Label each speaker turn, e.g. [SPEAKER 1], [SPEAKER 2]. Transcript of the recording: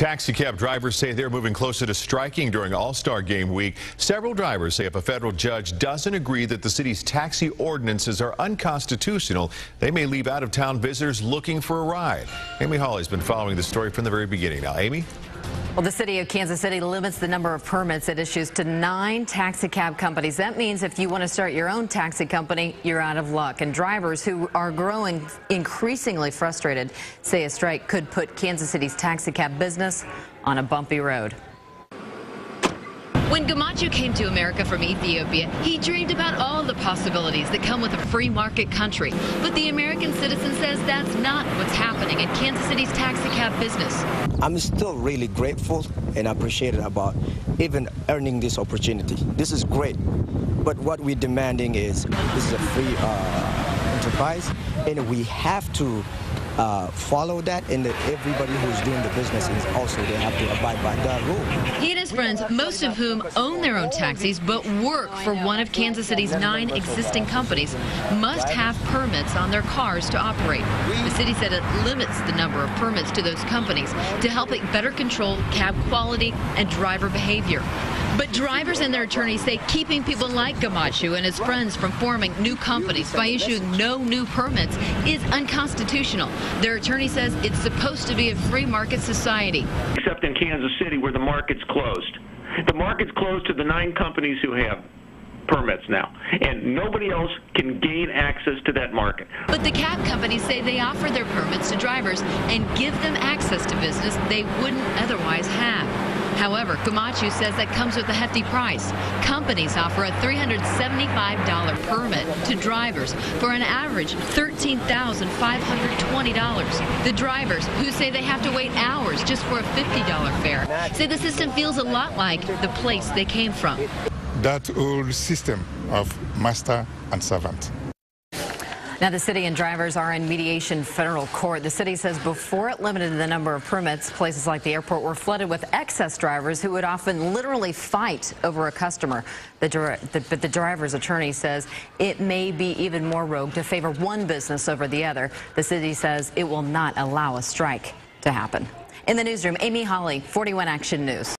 [SPEAKER 1] Taxi cab drivers say they're moving closer to striking during All-Star Game week. Several drivers say if a federal judge doesn't agree that the city's taxi ordinances are unconstitutional, they may leave out-of-town visitors looking for a ride. Amy Hawley's been following the story from the very beginning. Now, Amy?
[SPEAKER 2] Well, the city of Kansas City limits the number of permits it issues to 9 taxi cab companies. That means if you want to start your own taxi company, you're out of luck. And drivers who are growing increasingly frustrated say a strike could put Kansas City's taxi cab business on a bumpy road.
[SPEAKER 3] When Gamacho came to America from Ethiopia, he dreamed about all the possibilities that come with a free market country. But the American citizen says that's not what's happening in Kansas City's taxi cab business.
[SPEAKER 4] I'm still really grateful and appreciated about even earning this opportunity. This is great. But what we're demanding is this is a free enterprise, and we have to follow that, and that everybody who's doing the business is also they have to abide by that rule.
[SPEAKER 3] He and his friends, most of whom own their own taxis but work for one of Kansas City's 9 existing companies, must have permits on their cars to operate. The city said it limits the number of permits to those companies to help it better control cab quality and driver behavior. But drivers and their attorneys say keeping people like Gamacho and his friends from forming new companies by issuing no new permits is unconstitutional. Their attorney says it's supposed to be a free market society.
[SPEAKER 5] Except in Kansas City where the market's closed. The market's closed to the 9 companies who have permits now, and nobody else can gain access to that market.
[SPEAKER 3] But the cab companies say they offer their permits to drivers and give them access to business they wouldn't otherwise have. However, Gamacho says that comes with a hefty price. Companies offer a $375 permit to drivers for an average $13,520. The drivers, who say they have to wait hours just for a $50 fare, say the system feels a lot like the place they came from.
[SPEAKER 6] That old system of master and servant.
[SPEAKER 2] Now, the city and drivers are in mediation federal court. The city says before it limited the number of permits, places like the airport were flooded with excess drivers who would often literally fight over a customer. But the driver's attorney says it may be even more rogue to favor one business over the other. The city says it will not allow a strike to happen. In the newsroom, Amy Hawley, 41 Action News.